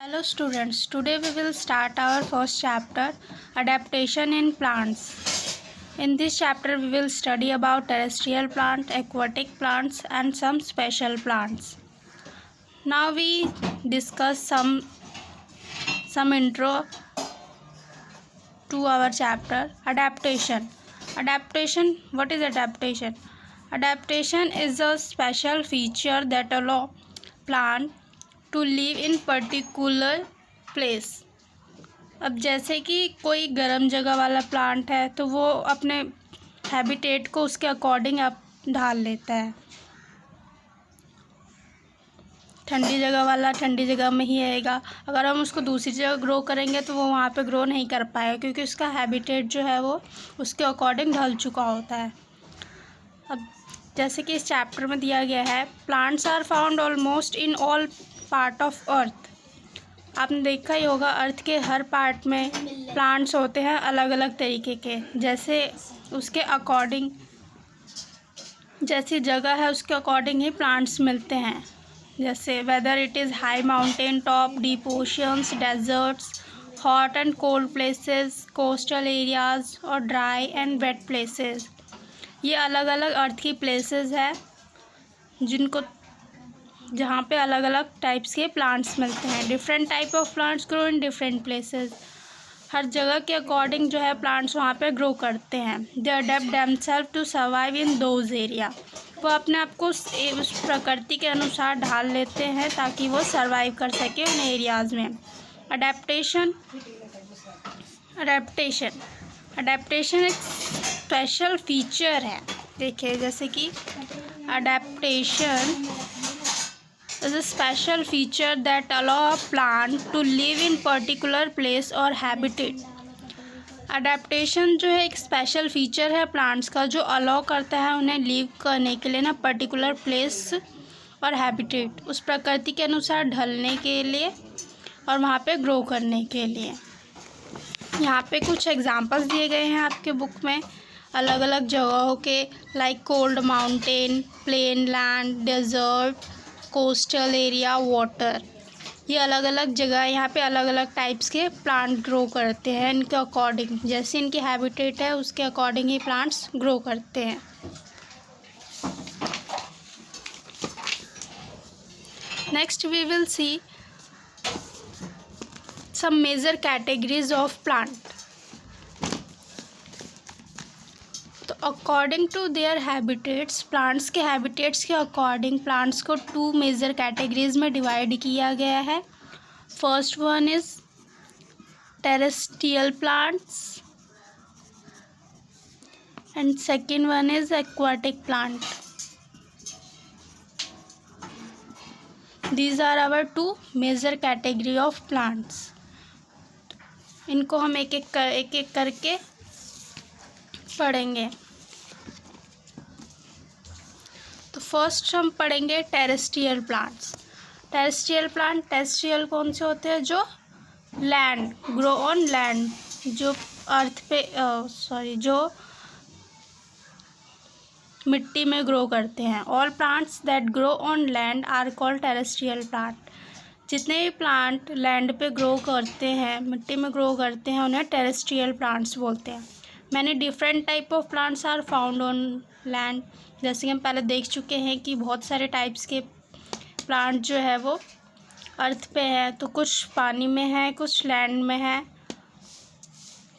Hello students, today we will start our first chapter, Adaptation in Plants. In this chapter we will study about terrestrial plants, aquatic plants and some special plants. Now we discuss some intro to our chapter, Adaptation. Adaptation, what is adaptation? Adaptation is a special feature that allow plant to live in particular place. अब जैसे कि कोई गर्म जगह वाला plant है तो वो अपने हैबिटेट को उसके अकॉर्डिंग अब ढाल लेता है। ठंडी जगह वाला ठंडी जगह में ही रहेगा। अगर हम उसको दूसरी जगह ग्रो करेंगे तो वो वहाँ पे ग्रो नहीं कर पाएगा क्योंकि उसका हैबिटेट जो है वो उसके अकॉर्डिंग ढल चुका होता है। अब जैसे कि इस चैप्टर में दिया गया है, plants are found almost in all part of earth. आपने देखा ही होगा अर्थ के हर पार्ट में प्लांट्स होते हैं अलग अलग तरीके के, जैसे उसके अकॉर्डिंग जैसी जगह है उसके अकॉर्डिंग ही प्लांट्स मिलते हैं। जैसे whether it is high mountain top, deep oceans, deserts, hot and cold places, coastal areas और ड्राई एंड वेट प्लेसेस। ये अलग अलग अर्थ की प्लेसेस है जहाँ पे अलग अलग टाइप्स के प्लांट्स मिलते हैं। Different type of plants grow in different places. हर जगह के अकॉर्डिंग जो है प्लांट्स वहाँ पे ग्रो करते हैं। They adapt themself to survive in those area. वो अपने आप को उस प्रकृति के अनुसार ढाल लेते हैं ताकि वो सर्वाइव कर सके उन एरियाज़ में। अडेप्टेशन एक स्पेशल फीचर है। देखिए जैसे कि adaptation is a special feature that allow a plant to live in particular place or habitat. Adaptation जो है एक स्पेशल फीचर है प्लांट्स का जो अलाउ करता है उन्हें लिव करने के लिए ना पर्टिकुलर प्लेस और हैबिटेट, उस प्रकृति के अनुसार ढलने के लिए और वहाँ पे ग्रो करने के लिए। यहाँ पे कुछ एग्जांपल्स दिए गए हैं आपके बुक में अलग अलग जगहों के, like cold mountain, plain land, desert, coastal area, water. ये अलग अलग जगह यहाँ पे अलग अलग टाइप्स के प्लांट ग्रो करते हैं। इनके अकॉर्डिंग जैसे इनकी हैबिटेट है उसके अकॉर्डिंग ही प्लांट्स ग्रो करते हैं। Next we will see some major categories of plant. According to their habitats, plants के हैबिटेट्स के अकॉर्डिंग प्लांट्स को टू मेजर कैटेगरीज में डिवाइड किया गया है। First one is terrestrial plants and second one is aquatic plant. These are our two major category of plants. इनको हम एक एक करके पढ़ेंगे। तो फर्स्ट हम पढ़ेंगे टेरेस्ट्रियल प्लांट्स। टेरेस्ट्रियल कौन से होते हैं? जो लैंड ग्रो ऑन लैंड, जो अर्थ पे जो मिट्टी में ग्रो करते हैं। All plants that grow on land are called terrestrial plant. जितने भी प्लांट लैंड पे ग्रो करते हैं, मिट्टी में ग्रो करते हैं, उन्हें टेरेस्ट्रियल प्लांट्स बोलते हैं। Many different type of plants are found on land. जैसे कि हम पहले देख चुके हैं कि बहुत सारे टाइप्स के प्लांट जो है वो अर्थ पे है, तो कुछ पानी में है, कुछ लैंड में है।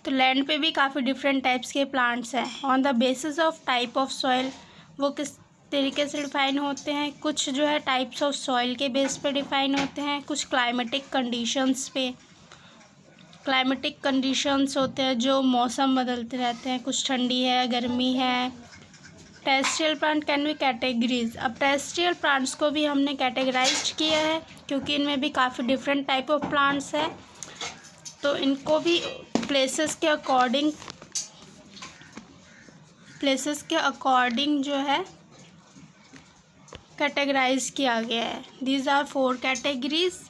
तो लैंड पे भी काफ़ी डिफरेंट टाइप्स के प्लांट्स हैं। On the basis of type of soil, वो किस तरीके से डिफाइन होते हैं? कुछ जो है टाइप्स ऑफ सॉइल के बेस पे डिफाइन होते हैं, कुछ क्लाइमेटिक कंडीशंस पे। क्लाइमेटिक कंडीशंस होते हैं जो मौसम बदलते रहते हैं, कुछ ठंडी है, गर्मी है। Terrestrial plant can be categories. अब टेरेस्ट्रियल प्लांट्स को भी हमने कैटेगराइज किया है क्योंकि इनमें भी काफ़ी डिफरेंट टाइप ऑफ प्लांट्स है, तो इनको भी प्लेसेस के अकॉर्डिंग जो है कैटेगराइज किया गया है। These are 4 categories.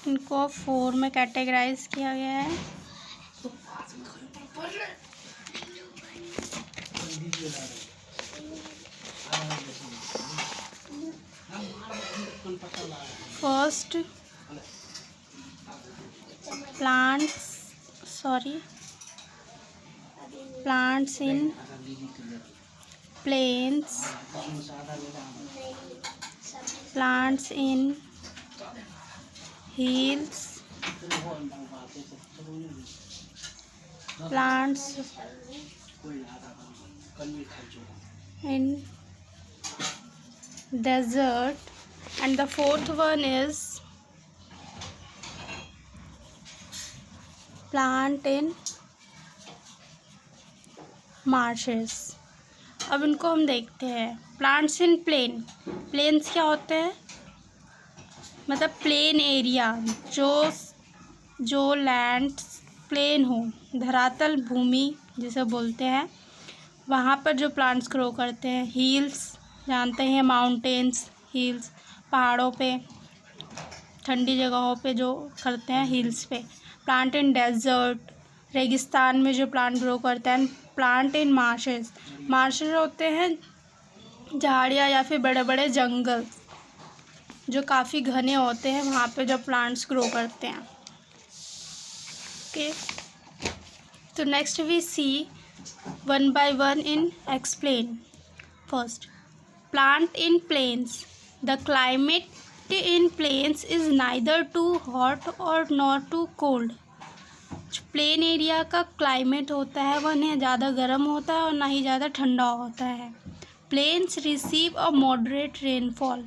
इनको 4 में कैटेगराइज किया गया है। First plants in plains, plants in hills, plants in desert, and the fourth one is plant in marshes। अब इनको हम देखते हैं। प्लांट्स इन प्लेन्स क्या होते हैं, मतलब प्लेन एरिया, जो लैंड प्लेन हो, धरातल भूमि जिसे बोलते हैं, वहाँ पर जो प्लांट्स ग्रो करते हैं। हिल्स जानते हैं, माउंटेन्स, हिल्स पहाड़ों पे, ठंडी जगहों पे जो करते हैं, हिल्स पे। प्लांट इन डेजर्ट, रेगिस्तान में जो प्लांट ग्रो करते हैं। प्लांट इन मार्शेस होते हैं झाड़ियाँ या फिर बड़े बड़े जंगल जो काफ़ी घने होते हैं, वहाँ पे जो प्लांट्स ग्रो करते हैं। ओके, तो next we see one by one in explain. First, plant in plains. The climate in plains is neither too hot और nor too cold. Plain area का क्लाइमेट होता है वह न ज़्यादा गर्म होता है और ना ही ज़्यादा ठंडा होता है। Plains receive a moderate rainfall.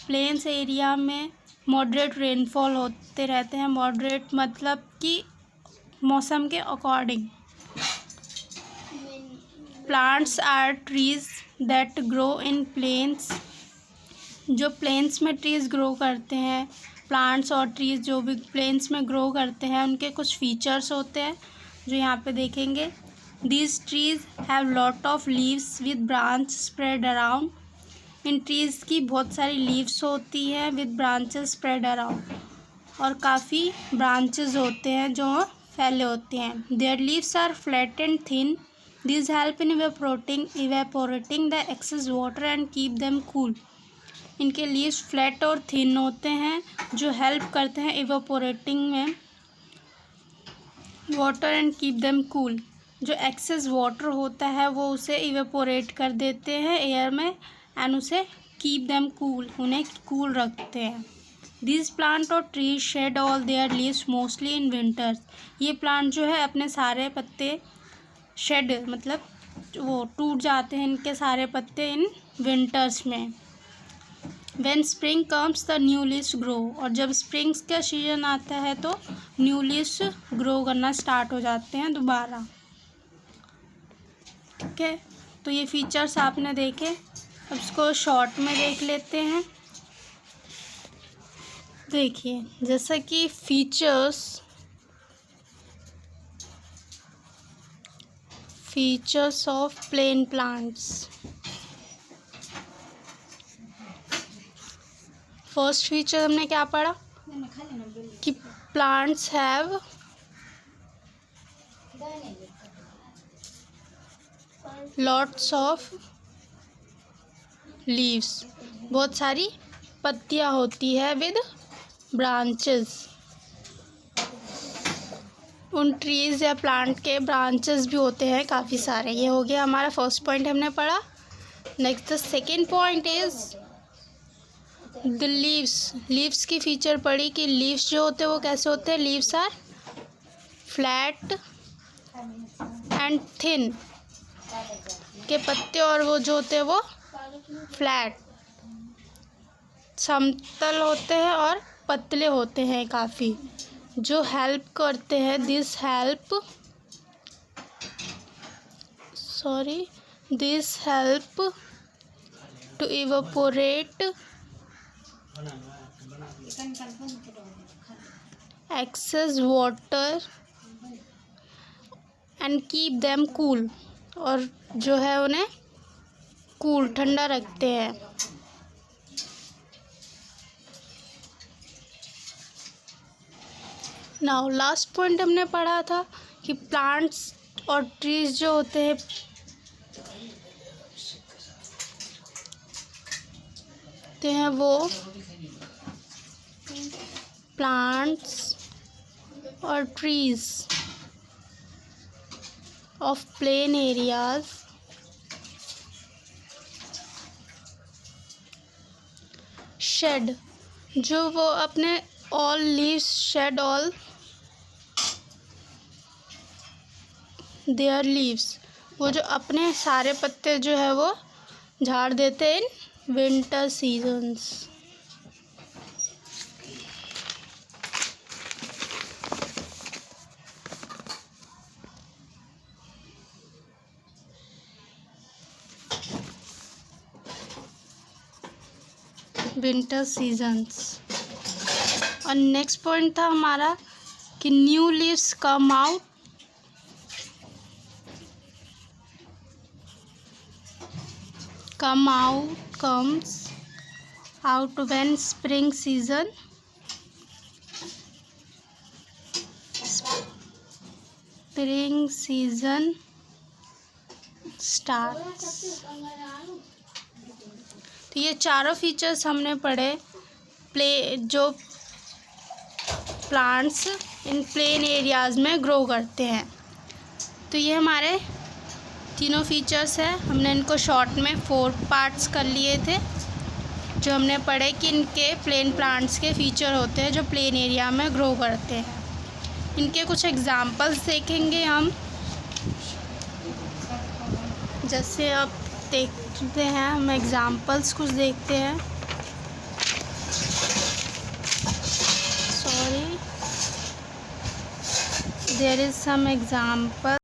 Plains area में मॉडरेट रेनफॉल होते रहते हैं। मॉडरेट मतलब कि मौसम के according. Plants are trees that grow in plains. जो प्लेन्स में ट्रीज़ ग्रो करते हैं, प्लांट्स और ट्रीज़ जो भी प्लेन्स में ग्रो करते हैं, उनके कुछ फीचर्स होते हैं जो यहाँ पे देखेंगे। These trees have lot of leaves with branch spread around. In trees की बहुत सारी लीव्स होती हैं विद ब्रांचेस स्प्रेड अराउंड, और काफ़ी ब्रांचेस होते हैं जो फैले होते हैं। Their leaves are flat and thin. These help in evaporating the excess water and keep them cool. इनके लीव्स फ्लैट और थिन होते हैं जो हेल्प करते हैं इवेपोरेटिंग में water and keep them cool. जो एक्सेस वाटर होता है वो उसे इवेपोरेट कर देते हैं एयर में एंड उसे कीप देम कूल, उन्हें कूल रखते हैं। दिस प्लांट और tree shade all there leaves mostly in winters. ये प्लांट जो है अपने सारे पत्ते शेड मतलब वो टूट जाते हैं इनके सारे पत्ते इन विंटर्स में। When spring comes the new leaves grow। और जब स्प्रिंग्स का सीजन आता है तो न्यू लीव्स ग्रो करना स्टार्ट हो जाते हैं दोबारा। ठीक है, तो ये फीचर्स आपने देखे। अब इसको शॉर्ट में देख लेते हैं। देखिए, जैसा कि features of plain plants. First feature हमने क्या पढ़ा कि plants have lots of leaves, बहुत सारी पत्तियां होती है विद ब्रांचेस। उन ट्रीज़ या प्लांट के ब्रांचेस भी होते हैं काफ़ी सारे। ये हो गया हमारा फर्स्ट पॉइंट हमने पढ़ा। Next the second point is the leaves की फीचर पड़ी कि लीव्स जो होते हैं वो कैसे होते हैं। Leaves are flat and thin. के पत्ते और वो जो होते हैं वो फ्लैट समतल होते हैं और पतले होते हैं काफ़ी, जो हेल्प करते हैं। This help to evaporate excess water and keep them cool. और जो है उन्हें कूल ठंडा रखते हैं। नाउ लास्ट पॉइंट हमने पढ़ा था कि प्लांट्स और ट्रीज जो होते हैं वो plants or trees of plain areas shed, जो वो अपने all leaves shed all their leaves, वो जो अपने सारे पत्ते जो है वो झाड़ देते हैं in winter seasons. Winter seasons. और नेक्स्ट पॉइंट था हमारा कि new leaves come out comes out when spring season starts। तो ये चारों फीचर्स हमने पढ़े जो प्लांट्स इन प्लेन एरियाज़ में ग्रो करते हैं। तो ये हमारे तीनों फीचर्स हैं। हमने इनको शॉर्ट में 4 पार्ट्स कर लिए थे, जो हमने पढ़े कि इनके प्लेन प्लांट्स के फीचर होते हैं जो प्लेन एरिया में ग्रो करते हैं। इनके कुछ एग्जांपल्स देखेंगे हम, जैसे अब देखते हैं हम एग्जांपल्स कुछ देखते हैं। Sorry, there is some example.